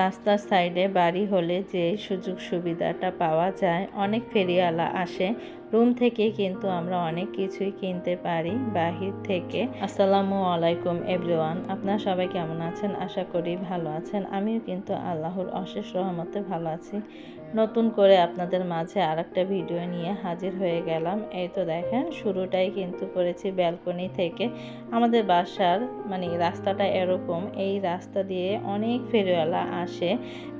রাস্তার সাইডে বাড়ি হলে যে সুযোগ সুবিধাটা পাওয়া যায়, অনেক ফেরিওয়ালা আসে, রুম থেকে কিন্তু আমরা অনেক কিছুই কিনতে পারি বাহির থেকে। আসসালামু আলাইকুম এভরিওয়ান, আপনারা সবাই কেমন আছেন? আশা করি ভালো আছেন। আমিও কিন্তু আল্লাহর অশেষ রহমতে ভালো আছি। নতুন করে আপনাদের মাঝে আরেকটা ভিডিও নিয়ে হাজির হয়ে গেলাম। এই তো দেখেন, শুরুটাই কিন্তু করেছি ব্যালকনি থেকে। আমাদের বাসার রাস্তাটা এরকম, এই রাস্তা দিয়ে অনেক ফেরিওয়ালা আসে,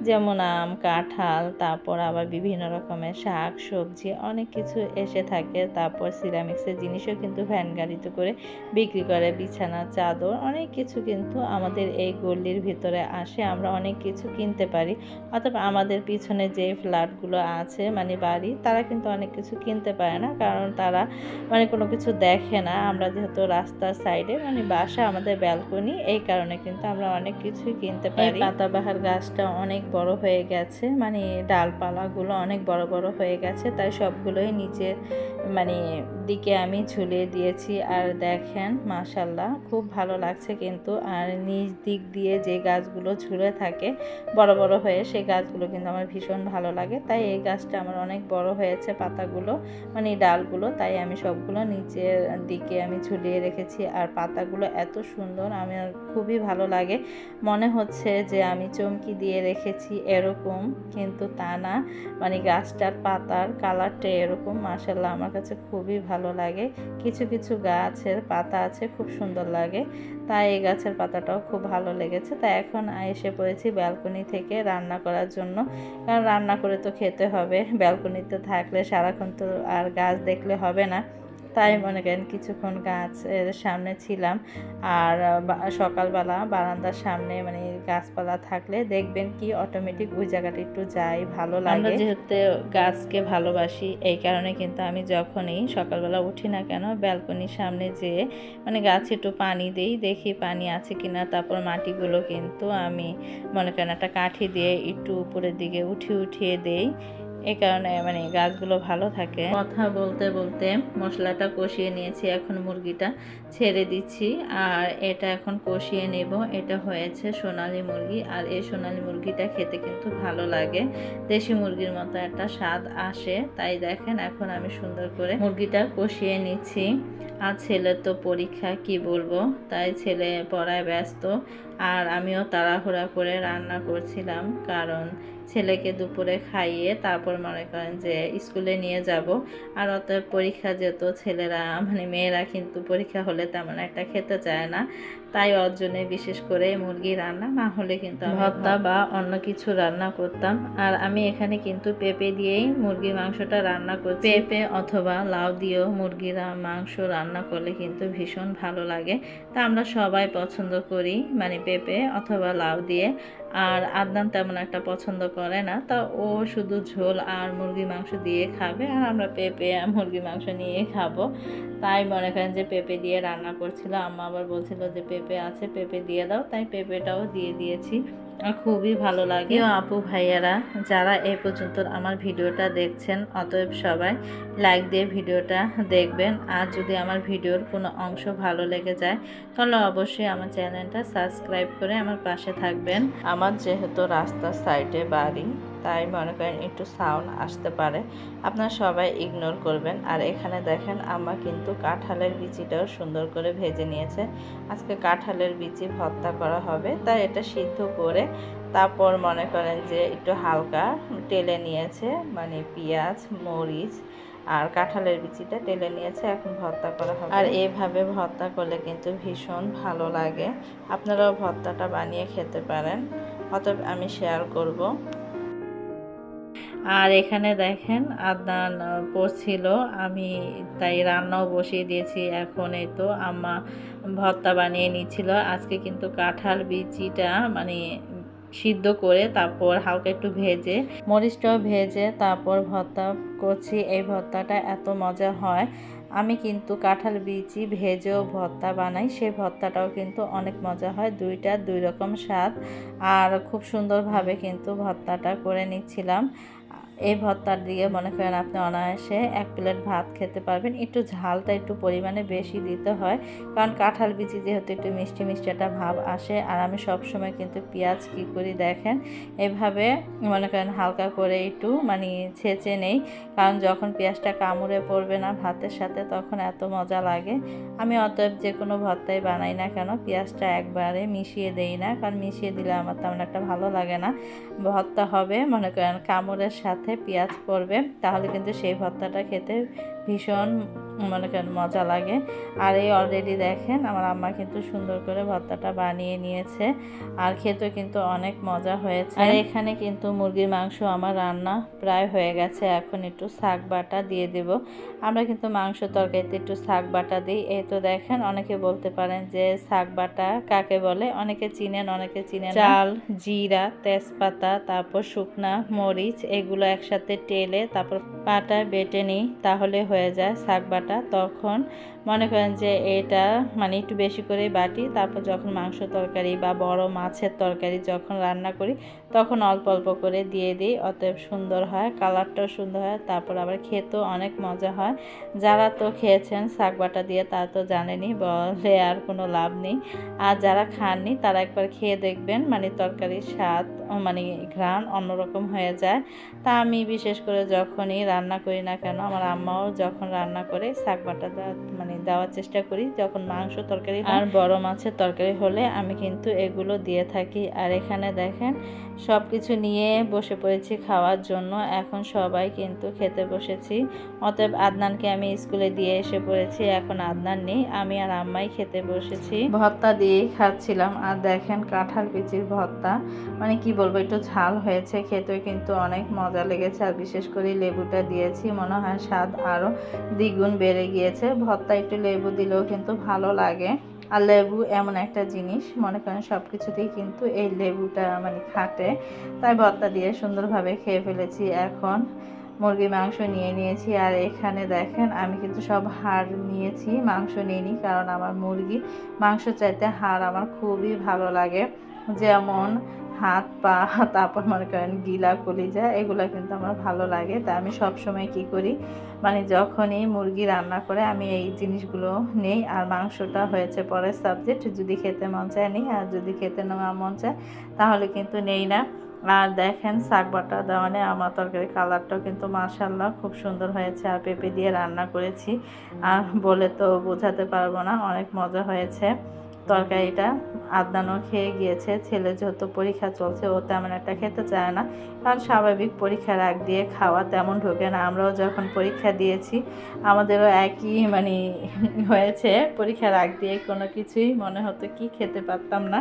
যেমন আম, কাঁঠাল, তারপর আবার বিভিন্ন রকমের শাক সবজি অনেক কিছু এসে থাকে। তারপর সিরামিক্সের জিনিসও কিন্তু ভ্যান গাড়িতে করে বিক্রি করে, বিছানা চাদর অনেক কিছু কিন্তু আমাদের এই গল্লির ভিতরে আসে। আমরা অনেক কিছু কিনতে পারি। অথবা আমাদের পিছনে যে ফ্ল্যাটগুলো আছে বাড়ি, তারা কিন্তু অনেক কিছু কিনতে পারে না, কারণ তারা কোনো কিছু দেখে না। আমরা যেহেতু রাস্তার সাইডে বাসা, আমাদের ব্যালকনি, এই কারণে কিন্তু আমরা অনেক কিছুই কিনতে পারি। পাতাবাহার গাছটা অনেক বড় হয়ে গেছে, ডালপালাগুলো অনেক বড় বড় হয়ে গেছে, তাই সবগুলোই নিচের দিকে আমি ঝুলিয়ে দিয়েছি। আর দেখেন মাশাআল্লাহ খুব ভালো লাগছে কিন্তু। আর নিচ দিক দিয়ে যে গাছগুলো ঝুলে থাকে বড় বড় হয়ে, সেই গাছগুলো কিন্তু আমার ভীষণ ভালো লাগে। তাই এই গাছটা আমার অনেক বড় হয়েছে, পাতাগুলো ডালগুলো, তাই আমি সবগুলো নিচের দিকে আমি ঝুলিয়ে রেখেছি। আর পাতাগুলো এত সুন্দর, আমার খুবই ভালো লাগে। মনে হচ্ছে যে আমি চমকি দিয়ে রেখেছি এরকম, কিন্তু তা না। গাছটার পাতার কালারটা এরকম, মাশাআল্লাহ আমার কাছে খুবই ভালো লাগে। কিছু কিছু গাছের পাতা আছে খুব সুন্দর লাগে, তাই এই গাছের পাতাটাও খুব ভালো লেগেছে। তাই এখন এসে পড়েছি ব্যালকনি থেকে রান্না করার জন্য, কারণ রান্না করে তো খেতে হবে। ব্যালকনিতে থাকলে সারাক্ষণ তো আর গাছ দেখলে হবে না, তাই মনে করেন কিছুক্ষণ গাছের সামনে ছিলাম। আর সকালবেলা বারান্দার সামনে গাছপালা থাকলে দেখবেন কি অটোমেটিক ওই জায়গাটা একটু যাই, ভালো লাগে। আমরা যেহেতু গাছকে ভালোবাসি, এই কারণে কিন্তু আমি যখনই সকালবেলা উঠি না কেন, ব্যালকনির সামনে যেয়ে গাছে একটু পানি দিই, দেখি পানি আছে কিনা। তারপর মাটিগুলো কিন্তু আমি মনে করেন একটা কাঠি দিয়ে একটু উপরের দিকে উঠিয়ে দেই, এই কারণে গাছগুলো ভালো থাকে। কথা বলতে বলতে মশলাটা কষিয়ে নিয়েছি, এখন মুরগিটা ছেড়ে দিচ্ছি। আর এটা এখন কষিয়ে নেব। এটা হয়েছে সোনালী মুরগি, আর এই সোনালী মুরগিটা খেতে কিন্তু ভালো লাগে, দেশি মুরগির মতো একটা স্বাদ আসে। তাই দেখেন এখন আমি সুন্দর করে মুরগিটা কষিয়ে নিচ্ছি। আর ছেলের তো পরীক্ষা, কি বলবো, তাই ছেলে পড়ায় ব্যস্ত। আর আমিও তাড়াহুড়া করে রান্না করছিলাম, কারণ ছেলেকে দুপুরে খাইয়ে তারপর মনে করেন যে স্কুলে নিয়ে যাব। আর অতএব পরীক্ষা যেত, ছেলেরা মেয়েরা কিন্তু পরীক্ষা হলে তেমন একটা খেতে চায় না, তাই ওর জন্য বিশেষ করে মুরগি রান্না, না হলে কিন্তু ভর্তা বা অন্য কিছু রান্না করতাম। আর আমি এখানে কিন্তু পেঁপে দিয়েই মুরগির মাংসটা রান্না করছি। পেঁপে অথবা লাউ দিয়েও মুরগির মাংস রান্না করলে কিন্তু ভীষণ ভালো লাগে। তা আমরা সবাই পছন্দ করি পেঁপে অথবা লাউ দিয়ে। আর আদনান তেমন একটা পছন্দ করে না, তা ও শুধু ঝোল আর মুরগি মাংস দিয়ে খাবে, আর আমরা পেঁপে মুরগি মাংস নিয়ে খাবো। তাই মনে করেন যে পেঁপে দিয়ে রান্না করছিল। আম্মা আবার বলছিল যে পেঁপে আছে, পেঁপে দিয়ে দাও, তাই পেঁপেটাও দিয়ে দিয়েছি। আর খুবই ভালো লাগে। আপু ভাইয়ারা যারা এই পর্যন্ত আমার ভিডিওটা দেখছেন, অতএব সবাই লাইক দিয়ে ভিডিওটা দেখবেন। আর যদি আমার ভিডিওর কোনো অংশ ভালো লেগে যায়, তাহলে অবশ্যই আমার চ্যানেলটা সাবস্ক্রাইব করে আমার পাশে থাকবেন। আমার যেহেতু রাস্তার সাইডে বাড়ি, তাই মনে করেন একটু সাউন্ড আসতে পারে, আপনারা সবাই ইগনোর করবেন। আর এখানে দেখেন আম্মা কিন্তু কাঁঠালের বিচিটাও সুন্দর করে ভেজে নিয়েছে। আজকে কাঁঠালের বিচি ভর্তা করা হবে, তাই এটা সিদ্ধ করে তারপর মনে করেন যে একটু হালকা টেলে নিয়েছে, পেঁয়াজ মরিচ আর কাঁঠালের বিচিটা টেলে নিয়েছে, এখন ভর্তা করা হবে। আর এইভাবে ভর্তা করলে কিন্তু ভীষণ ভালো লাগে, আপনারাও ভর্তাটা বানিয়ে খেতে পারেন, অতএব আমি শেয়ার করব। আর এখানে দেখেন আদনান পড়ছিল, আমি তাই রান্নাও বসিয়ে দিয়েছি। এখন এই তো আম্মা ভর্তা বানিয়ে নিচ্ছিল। আজকে কিন্তু কাঁঠাল বিচিটা সিদ্ধ করে তারপর হালকা একটু ভেজে, মরিচটাও ভেজে তারপর ভর্তা করছি। এই ভর্তাটা এত মজা হয়। আমি কিন্তু কাঁঠাল বিচি ভেজেও ভর্তা বানাই, সেই ভর্তাটাও কিন্তু অনেক মজা হয়। দুইটা দুই রকম স্বাদ। আর খুব সুন্দরভাবে কিন্তু ভর্তাটা করে নিচ্ছিলাম। এই ভর্তার দিয়ে মনে করেন আপনি অনায়াসে 1 প্লেট ভাত খেতে পারবেন। একটু ঝালটা একটু পরিমাণে বেশি দিতে হয়, কারণ কাঁঠাল বিচি যেহেতু একটু মিষ্টি মিষ্টি একটা ভাব আসে। আর আমি সবসময় কিন্তু পেঁয়াজ কী করি দেখেন, এভাবে মনে করেন হালকা করে একটু মানে ছেঁচে নেই, কারণ যখন পেঁয়াজটা কামড়ে পড়বে না ভাতের সাথে তখন এত মজা লাগে। আমি অতএব যে কোনো ভর্তাই বানাই না কেন পেঁয়াজটা একবারে মিশিয়ে দেই না, কারণ মিশিয়ে দিলে আমার তেমন একটা ভালো লাগে না। ভর্তা হবে মনে করেন কামড়ের সাথে পেঁয়াজ পড়বে, তাহলে কিন্তু সেই ভর্তাটা খেতে ভীষণ মনে করেন মজা লাগে। আর এই অলরেডি দেখেন আমার আম্মা কিন্তু সুন্দর করে ভর্তাটা বানিয়ে নিয়েছে, আর খেতেও কিন্তু অনেক মজা হয়েছে। আর এখানে কিন্তু মুরগির মাংস আমার রান্না প্রায় হয়ে গেছে। এখন একটু শাক বাটা দিয়ে দেব। আমরা কিন্তু মাংস তরকারিতে একটু শাক বাটা দিই। এই তো দেখেন, অনেকে বলতে পারেন যে শাক বাটা কাকে বলে, অনেকে চিনেন অনেকে চিনেন না। চাল, জিরা, তেজপাতা, তারপর শুকনা মরিচ এগুলো একসাথে টেলে তারপর পাটায় বেটে নিই, তাহলে হয়ে যায় শাক বাটা। তখন মনে করেন যে এটা মানে একটু বেশি করে বাটি, তারপর যখন মাংস তরকারি বা বড় মাছের তরকারি যখন রান্না করি তখন অল্প অল্প করে দিয়ে দিই। অতএব সুন্দর হয়, কালারটাও সুন্দর হয়, তারপর আবার খেতেও অনেক মজা হয়। যারা তো খেয়েছেন শাক বাটা দিয়ে তারা তো জানেনই, বলে আর কোনো লাভ নেই। আর যারা খাননি তারা একবার খেয়ে দেখবেন, মানে তরকারির স্বাদ মানে ঘ্রাণ অন্যরকম হয়ে যায়। তা আমি বিশেষ করে যখনই রান্না করি না কেন, আমার আম্মাও যখন রান্না করে শাক বাটা মানে দেওয়ার চেষ্টা করি। যখন মাংস তরকারি আর বড় মাছের তরকারি হলে আমি কিন্তু এগুলো দিয়ে থাকি। আর এখানে দেখেন সব কিছু নিয়ে বসে পড়েছি খাওয়ার জন্য। এখন সবাই কিন্তু খেতে বসেছি। অতএব আদনানকে আমি স্কুলে দিয়ে এসে পড়েছি, এখন আদনান নেই, আমি আর আম্মাই খেতে বসেছি। ভর্তা দিয়েই খাচ্ছিলাম। আর দেখেন কাঁঠাল বিচির ভর্তা, মানে কি বলবো, একটু ঝাল হয়েছে, খেতেও কিন্তু অনেক মজা লেগেছে। আর বিশেষ করে লেবুটা দিয়েছি, মনে হয় স্বাদ আরও দ্বিগুণ বেড়ে গিয়েছে। ভর্তা একটু লেবু দিলেও কিন্তু ভালো লাগে। আর লেবু এমন একটা জিনিস মনে করেন সব কিছুতেই কিন্তু এই লেবুটা মানে খাটে, তাই ভর্তা দিয়ে সুন্দরভাবে খেয়ে ফেলেছি। এখন মুরগির মাংস নিয়ে নিয়েছি। আর এখানে দেখেন আমি কিন্তু সব হাড় নিয়েছি, মাংস নিইনি, কারণ আমার মুরগি মাংস চাইতে হাড় আমার খুবই ভালো লাগে। যেমন হাত পা, তারপর মনে করেন গিলা কলিজা, এগুলো কিন্তু আমার ভালো লাগে। তাই আমি সবসময় কি করি, মানে যখনই মুরগি রান্না করে আমি এই জিনিসগুলো নেই। আর মাংসটা হয়েছে পরের সাবজেক্ট, যদি খেতে মন চায় নিই, আর যদি খেতে না মন চায় তাহলে কিন্তু নেই না। আর দেখেন শাক বাটা দেওয়ানে আমার তরকারি কালারটাও কিন্তু মাশাআল্লাহ খুব সুন্দর হয়েছে। আর পেঁপে দিয়ে রান্না করেছি, আর বলে তো বোঝাতে পারবো না, অনেক মজা হয়েছে তরকারিটা। আদনানও খেয়ে গিয়েছে। ছেলে যেহেতু পরীক্ষা চলছে ও তেমন একটা খেতে চায় না, কারণ স্বাভাবিক পরীক্ষার আগ দিয়ে খাওয়া তেমন ঢোকে না। আমরাও যখন পরীক্ষা দিয়েছি আমাদেরও একই মানে হয়েছে, পরীক্ষার আগ দিয়ে কোনো কিছুই মনে হতো কি খেতে পারতাম না।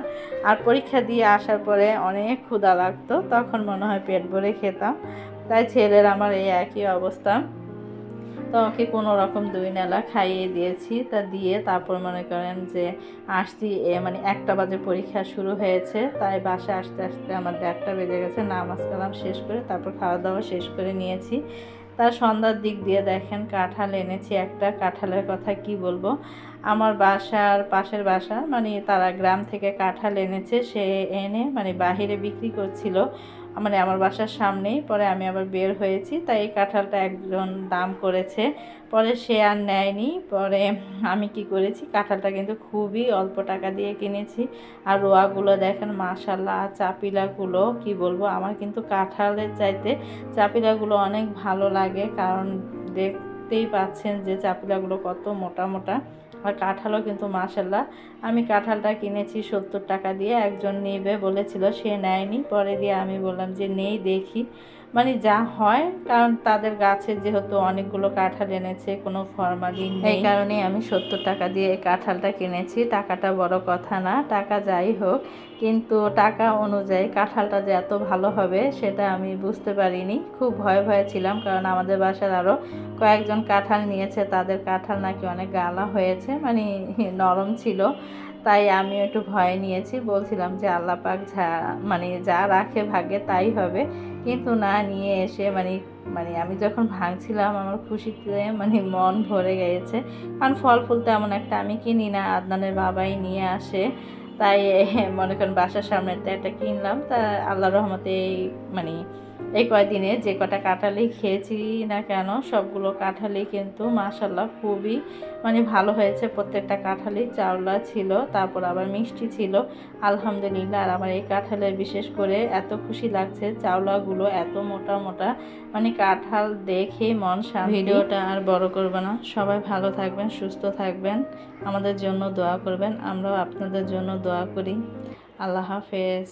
আর পরীক্ষা দিয়ে আসার পরে অনেক ক্ষুধা লাগতো, তখন মনে হয় পেট ভরে খেতাম। তাই ছেলের আমার এই একই অবস্থা। তো ওকে কোনো রকম 2 নেলা খাইয়ে দিয়েছি। তা দিয়ে তারপর মনে করেন যে আসছি, মানে 1টা বাজে পরীক্ষা শুরু হয়েছে, তাই বাসায় আসতে আসতে আমার 1:30টা বেজে গেছে। নামাজ কালাম শেষ করে তারপর খাওয়া দাওয়া শেষ করে নিয়েছি। তার সন্ধ্যার দিক দিয়ে দেখেন কাঁঠাল এনেছি একটা। কাঁঠালের কথা কি বলবো, আমার বাসার পাশের বাসা, মানে তারা গ্রাম থেকে কাঁঠাল এনেছে, সে এনে মানে বাহিরে বিক্রি করছিল, মানে আমার বাসার সামনেই। পরে আমি আবার বের হয়েছি, তাই এই কাঁঠালটা একজন দাম করেছে, পরে সে আর নেয়নি। পরে আমি কি করেছি, কাঁঠালটা কিন্তু খুবই অল্প টাকা দিয়ে কিনেছি। আর রোয়াগুলো দেখেন মাশাআল্লাহ, আর চাপিলাগুলো কি বলবো, আমার কিন্তু কাঁঠালের চাইতে চাপিলাগুলো অনেক ভালো লাগে, কারণ দেখতেই পাচ্ছেন যে চাপিলাগুলো কত মোটা মোটা। আর কাঁঠালও কিন্তু মাশাআল্লাহ। আমি কাঁঠালটা কিনেছি 70 টাকা দিয়ে, একজন নেবে বলেছিল, সে নেয়নি। পরে দিয়ে আমি বললাম যে নেই দেখি, মানে যা হয়, কারণ তাদের গাছে যেহেতু অনেকগুলো কাঁঠাল এনেছে, কোনো ফরমালিন নেই, এই কারণেই আমি 70 টাকা দিয়ে এই কাঁঠালটা কিনেছি। টাকাটা বড় কথা না, টাকা যাই হোক, কিন্তু টাকা অনুযায়ী কাঁঠালটা যে এত ভালো হবে সেটা আমি বুঝতে পারিনি। খুব ভয়ে ভয়ে ছিলাম, কারণ আমাদের বাসার আরও কয়েকজন কাঁঠাল নিয়েছে, তাদের কাঁঠাল নাকি অনেক গালা হয়েছে, মানে নরম ছিল। তাই আমিও একটু ভয় নিয়েছি, বলছিলাম যে আল্লাহ পাক মানে যা রাখে ভাগ্যে তাই হবে। কিন্তু না, নিয়ে এসে মানে মানে আমি যখন ভাঙছিলাম আমার খুশিতে মানে মন ভরে গিয়েছে। কারণ ফল ফুল তেমন একটা আমি কিনি না, আদনানের বাবাই নিয়ে আসে। তাই মনে করেন বাসার সামনেতে একটা কিনলাম। তা আল্লাহর রহমতে মানে এই কয়দিনে যে কটা কাঁঠালই খেয়েছি না কেন সবগুলো কাঁঠালই কিন্তু মাশাআল্লাহ খুবই ভালো হয়েছে। প্রত্যেকটা কাঁঠালই চাওলা ছিল, তারপর আবার মিষ্টি ছিল আলহামদুলিল্লাহ। আর আমার এই কাঁঠালের বিশেষ করে এত খুশি লাগছে, চাওলাগুলো এত মোটা মোটা, কাঁঠাল দেখে মন শান্তি। ভিডিওটা আর বড় করব না, সবাই ভালো থাকবেন, সুস্থ থাকবেন, আমাদের জন্য দোয়া করবেন, আমরাও আপনাদের জন্য দোয়া করি। আল্লাহ হাফেজ।